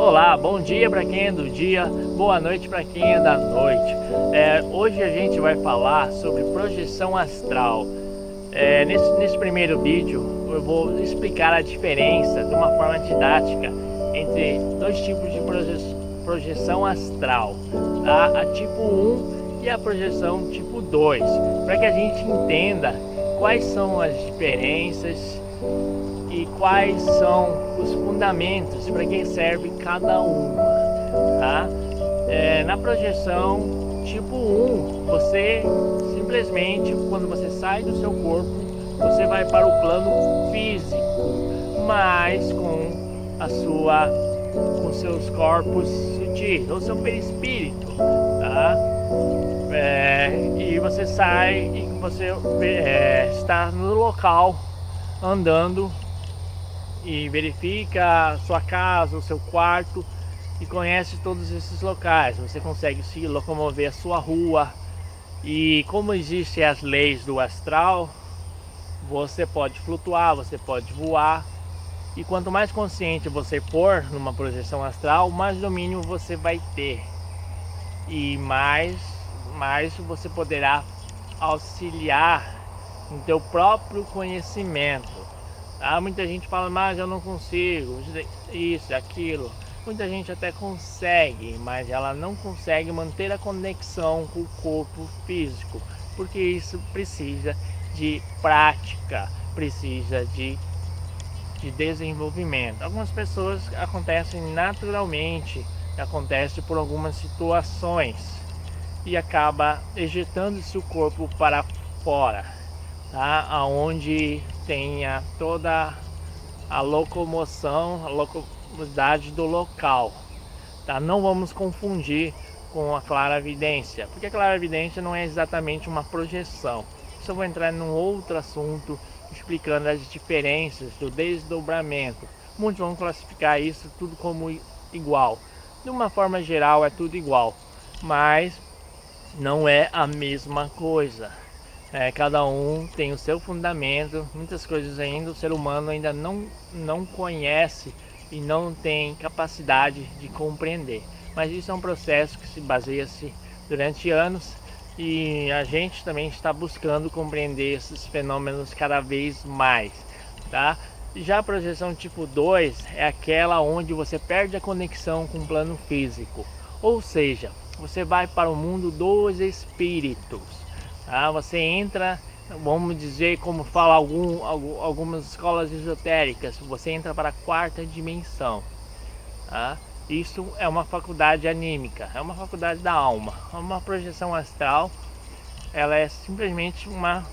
Olá, bom dia para quem é do dia, boa noite para quem é da noite. Hoje a gente vai falar sobre projeção astral. Nesse primeiro vídeo eu vou explicar a diferença de uma forma didática entre dois tipos de projeção astral, tá? A tipo 1 e a projeção tipo 2, para que a gente entenda quais são as diferenças e quais são os fundamentos para que serve cada uma, tá? Na projeção tipo 1, você simplesmente, quando você sai do seu corpo, você vai para o plano físico, mas com seus corpos sutis, ou seu perispírito, tá? E você sai e você está no local andando e verifica a sua casa, o seu quarto e conhece todos esses locais. Você consegue se locomover a sua rua, e como existem as leis do astral, você pode flutuar, você pode voar, e quanto mais consciente você for numa projeção astral, mais domínio você vai ter e mais você poderá auxiliar no teu próprio conhecimento. Muita gente fala, mas eu não consigo, isso, aquilo. Muita gente até consegue, mas ela não consegue manter a conexão com o corpo físico, porque isso precisa de prática, precisa de desenvolvimento. Algumas pessoas acontecem naturalmente, acontece por algumas situações e acaba ejetando-se o corpo para fora, tá? Aonde tenha toda a locomoção, a locomobilidade do local, tá? Não vamos confundir com a clarividência, porque a clarividência não é exatamente uma projeção. Isso eu vou entrar num outro assunto explicando as diferenças do desdobramento. Muitos vão classificar isso tudo como igual. De uma forma geral é tudo igual, mas não é a mesma coisa. Cada um tem o seu fundamento, muitas coisas ainda o ser humano ainda não conhece e não tem capacidade de compreender. Mas isso é um processo que se baseia-se durante anos, e a gente também está buscando compreender esses fenômenos cada vez mais, tá? Já a projeção tipo 2 é aquela onde você perde a conexão com o plano físico, ou seja, você vai para o mundo dos espíritos. Você entra, vamos dizer, como fala algumas escolas esotéricas, você entra para a quarta dimensão. Isso é uma faculdade anímica, é uma faculdade da alma. Uma projeção astral, ela é simplesmente uma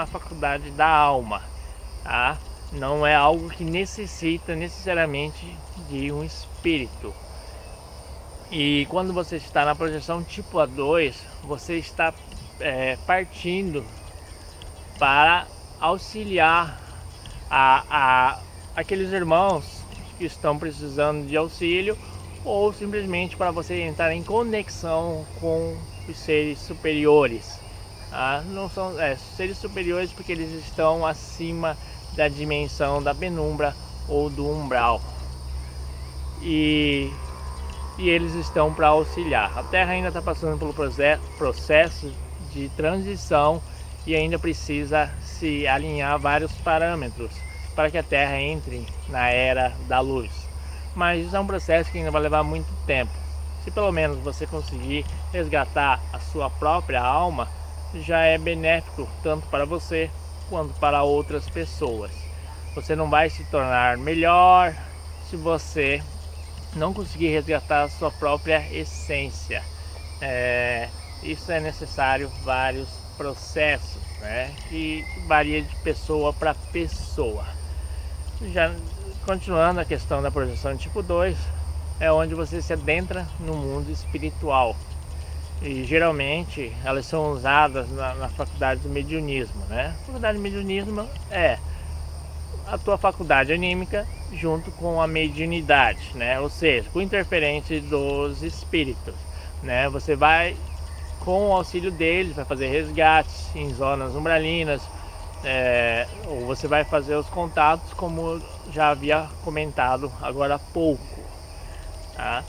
faculdade da alma, tá? Não é algo que necessita necessariamente de um espírito. E quando você está na projeção tipo A2, você está partindo para auxiliar aqueles irmãos que estão precisando de auxílio, ou simplesmente para você entrar em conexão com os seres superiores. Não são seres superiores porque eles estão acima da dimensão da penumbra ou do umbral, e eles estão para auxiliar. A Terra ainda está passando pelo processo de transição e ainda precisa se alinhar vários parâmetros para que a Terra entre na era da luz. Mas isso é um processo que ainda vai levar muito tempo. Se pelo menos você conseguir resgatar a sua própria alma, já é benéfico tanto para você quanto para outras pessoas. Você não vai se tornar melhor se você não conseguir resgatar a sua própria essência. Isso é necessário vários processos, que varia de pessoa para pessoa. Já continuando a questão da projeção tipo 2, é onde você se adentra no mundo espiritual, e geralmente elas são usadas na faculdade do mediunismo, A faculdade do mediunismo é a tua faculdade anímica junto com a mediunidade, ou seja, com interferência dos espíritos, Você vai, com o auxílio deles, vai fazer resgates em zonas umbralinas, ou você vai fazer os contatos, como já havia comentado agora há pouco. tá?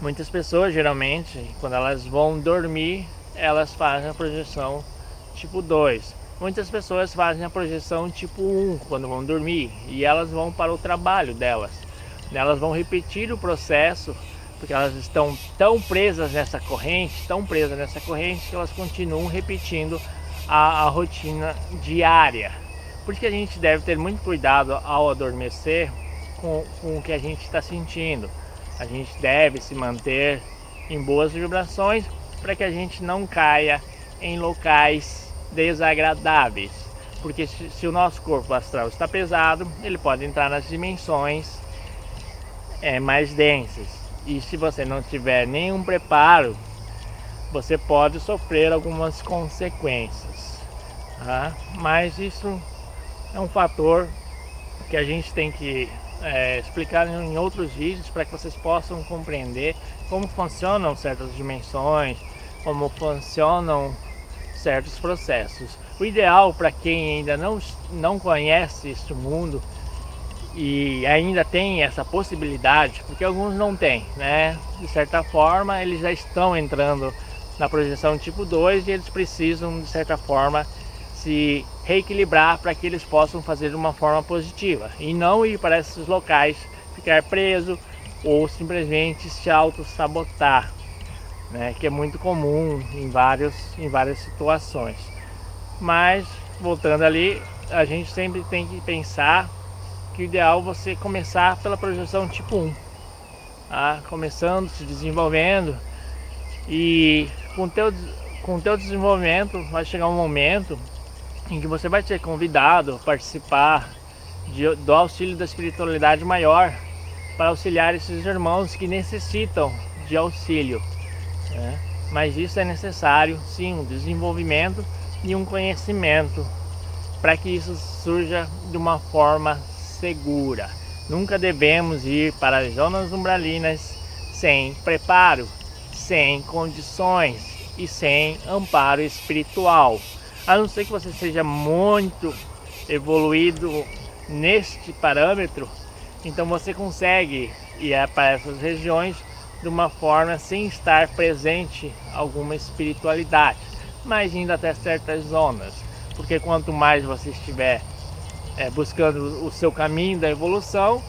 Muitas pessoas, geralmente, quando elas vão dormir, elas fazem a projeção tipo 2. Muitas pessoas fazem a projeção tipo 1 quando vão dormir, e elas vão para o trabalho delas. Elas vão repetir o processo, porque elas estão tão presas nessa corrente, que elas continuam repetindo a rotina diária. Por isso que a gente deve ter muito cuidado ao adormecer com o que a gente está sentindo. A gente deve se manter em boas vibrações para que a gente não caia em locais desagradáveis. Porque se o nosso corpo astral está pesado, ele pode entrar nas dimensões mais densas. E se você não tiver nenhum preparo, você pode sofrer algumas consequências, tá? Mas isso é um fator que a gente tem que explicar em outros vídeos para que vocês possam compreender como funcionam certas dimensões, como funcionam certos processos. O ideal para quem ainda não conhece este mundo e ainda tem essa possibilidade, porque alguns não têm, né? De certa forma, eles já estão entrando na projeção tipo 2 e eles precisam, de certa forma, se reequilibrar para que eles possam fazer de uma forma positiva e não ir para esses locais, ficar preso ou simplesmente se auto-sabotar, né? Que é muito comum em várias situações. Mas, voltando ali, a gente sempre tem que pensar que o ideal é você começar pela projeção tipo 1, tá? Começando, se desenvolvendo, e com o teu desenvolvimento vai chegar um momento em que você vai ser convidado a participar do auxílio da espiritualidade maior para auxiliar esses irmãos que necessitam de auxílio, né? Mas isso é necessário, sim, um desenvolvimento e um conhecimento para que isso surja de uma forma segura. Nunca devemos ir para as zonas umbralinas sem preparo, sem condições e sem amparo espiritual. A não ser que você seja muito evoluído neste parâmetro, então você consegue ir para essas regiões de uma forma sem estar presente alguma espiritualidade, mas indo até certas zonas, porque quanto mais você estiver buscando o seu caminho da evolução,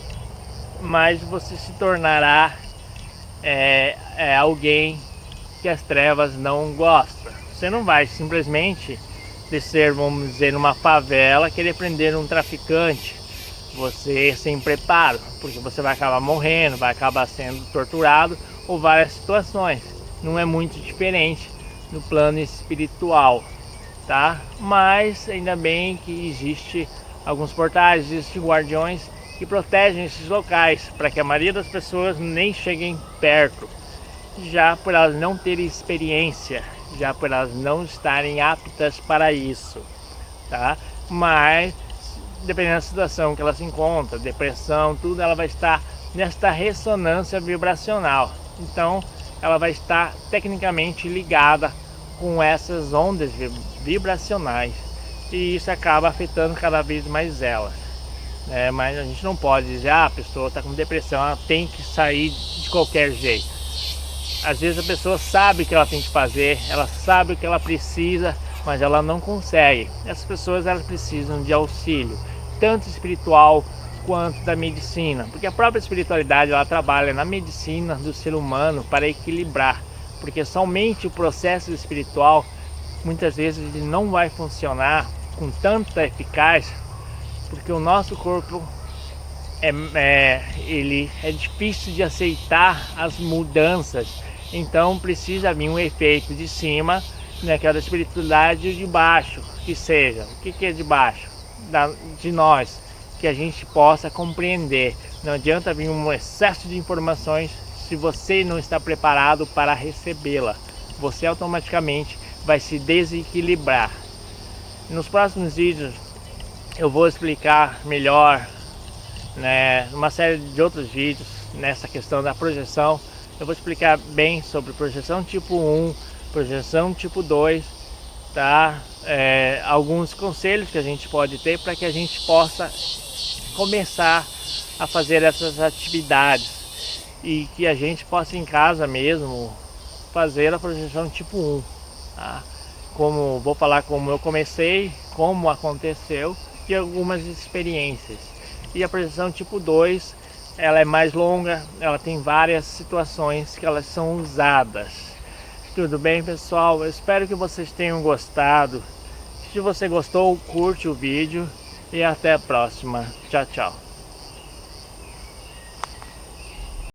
mais você se tornará alguém que as trevas não gostam. Você não vai simplesmente descer, vamos dizer, numa favela, querer prender um traficante, você sem preparo, porque você vai acabar morrendo, vai acabar sendo torturado, ou várias situações. Não é muito diferente no plano espiritual, tá? Mas ainda bem que existe alguns portais, existem guardiões que protegem esses locais, para que a maioria das pessoas nem cheguem perto, já por elas não terem experiência, já por elas não estarem aptas para isso, tá? Mas dependendo da situação que ela se encontra, depressão, tudo, ela vai estar nesta ressonância vibracional. Então ela vai estar tecnicamente ligada com essas ondas vibracionais, e isso acaba afetando cada vez mais elas, né? Mas a gente não pode dizer, a pessoa está com depressão, ela tem que sair de qualquer jeito. Às vezes a pessoa sabe o que ela tem que fazer, ela sabe o que ela precisa, mas ela não consegue. Essas pessoas, elas precisam de auxílio, tanto espiritual quanto da medicina, porque a própria espiritualidade, ela trabalha na medicina do ser humano para equilibrar, porque somente o processo espiritual muitas vezes ele não vai funcionar com tanta eficácia, porque o nosso corpo ele é difícil de aceitar as mudanças. Então precisa vir um efeito de cima, naquela espiritualidade de baixo, que seja, o que é de baixo? De nós, que a gente possa compreender. Não adianta vir um excesso de informações se você não está preparado para recebê-la. Você automaticamente vai se desequilibrar. Nos próximos vídeos eu vou explicar melhor, né, uma série de outros vídeos nessa questão da projeção. Eu vou explicar bem sobre projeção tipo 1, projeção tipo 2, tá? Alguns conselhos que a gente pode ter para que a gente possa começar a fazer essas atividades e que a gente possa em casa mesmo fazer a projeção tipo 1, tá? Vou falar como eu comecei, como aconteceu e algumas experiências. E a projeção tipo 2, ela é mais longa, ela tem várias situações que elas são usadas. Tudo bem, pessoal? Eu espero que vocês tenham gostado. Se você gostou, curte o vídeo e até a próxima. Tchau, tchau.